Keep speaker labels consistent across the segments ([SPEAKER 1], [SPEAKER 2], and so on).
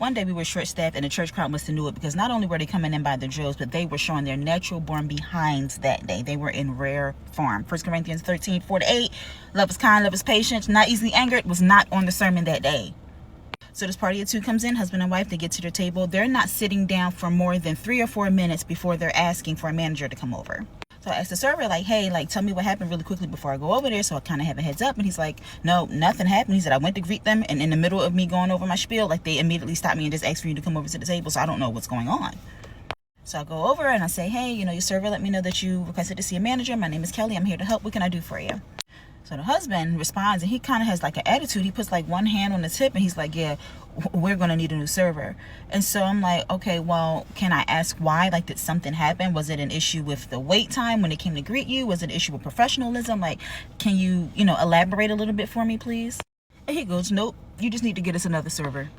[SPEAKER 1] One day we were short-staffed and the church crowd must have knew it, because not only were they coming in by the droves, but they were showing their natural-born behinds that day. They were in rare form. 1 Corinthians 13:4-8, love is kind, love is patient, not easily angered, was not on the sermon that day. So this party of two comes in, husband and wife, they get to their table. They're not sitting down for more than 3 or 4 minutes before they're asking for a manager to come over. So I asked the server, like, hey, like, tell me what happened really quickly before I go over there, so I kind of have a heads up. And he's like, no, nothing happened. He said, I went to greet them, and in the middle of me going over my spiel, like, they immediately stopped me and just asked for you to come over to the table, so I don't know what's going on. So I go over and I say, hey, you know, your server let me know that you requested to see a manager. My name is Kelly. I'm here to help. What can I do for you? So the husband responds, and he kind of has like an attitude. He puts like one hand on the tip, and he's like, yeah, we're going to need a new server. And so I'm like, okay, well, can I ask why? Like, did something happen? Was it an issue with the wait time when they came to greet you? Was it an issue with professionalism? Like, can you, elaborate a little bit for me, please? And he goes, nope, you just need to get us another server.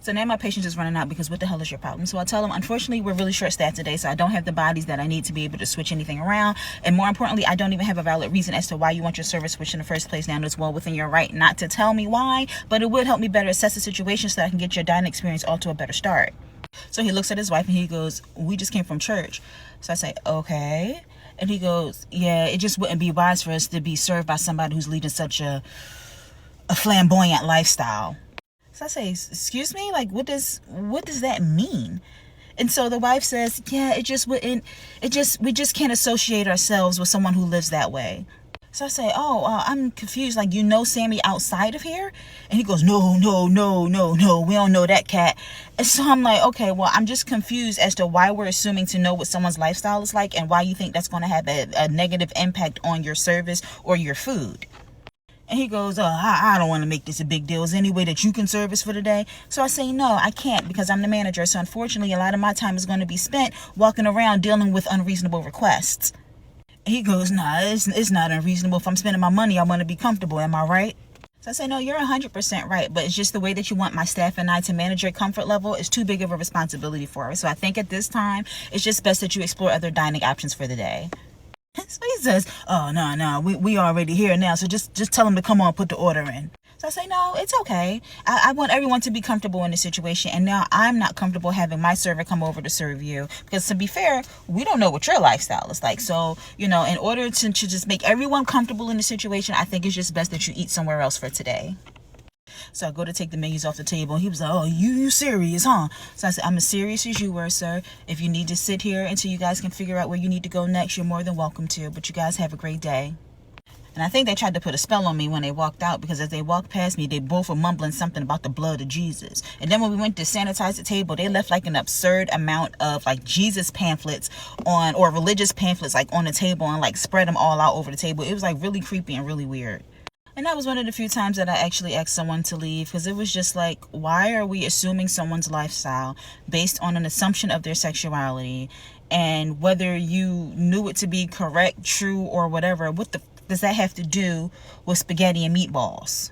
[SPEAKER 1] So now my patience is running out, because what the hell is your problem? So I tell him, unfortunately, we're really short-staffed today, so I don't have the bodies that I need to be able to switch anything around. And more importantly, I don't even have a valid reason as to why you want your server switched in the first place. Now, it's well within your right not to tell me why, but it would help me better assess the situation so that I can get your dining experience off to a better start. So he looks at his wife and he goes, we just came from church. So I say, okay. And he goes, yeah, it just wouldn't be wise for us to be served by somebody who's leading such a flamboyant lifestyle. So I say, excuse me, like, what does that mean? And so the wife says, yeah, we just can't associate ourselves with someone who lives that way. So I say, I'm confused. Like, you know Sammy outside of here? And he goes, no, we don't know that cat. And so I'm like, okay, well, I'm just confused as to why we're assuming to know what someone's lifestyle is like and why you think that's going to have a negative impact on your service or your food. And he goes, I don't want to make this a big deal. Is there any way that you can service for the day? So I say, no, I can't, because I'm the manager. So unfortunately, a lot of my time is going to be spent walking around dealing with unreasonable requests. And he goes, nah, it's not unreasonable. If I'm spending my money, I want to be comfortable. Am I right? So I say, no, you're 100% right. But it's just the way that you want my staff and I to manage your comfort level is too big of a responsibility for us. So I think at this time, it's just best that you explore other dining options for the day. So he says, oh, no, we already here now, so just tell him to come on, put the order in. So I say, no, it's okay. I want everyone to be comfortable in the situation, and now I'm not comfortable having my server come over to serve you, because to be fair, we don't know what your lifestyle is like. So, in order to just make everyone comfortable in the situation, I think it's just best that you eat somewhere else for today. So I go to take the menus off the table. He was like, oh, you serious, huh? So I said, I'm as serious as you were, sir. If you need to sit here until you guys can figure out where you need to go next, you're more than welcome to. But you guys have a great day. And I think they tried to put a spell on me when they walked out, because as they walked past me, they both were mumbling something about the blood of Jesus. And then when we went to sanitize the table, they left like an absurd amount of like Jesus pamphlets or religious pamphlets like on the table, and like spread them all out over the table. It was like really creepy and really weird. And that was one of the few times that I actually asked someone to leave, because it was just like, why are we assuming someone's lifestyle based on an assumption of their sexuality? And whether you knew it to be correct, true, or whatever, what the does that have to do with spaghetti and meatballs?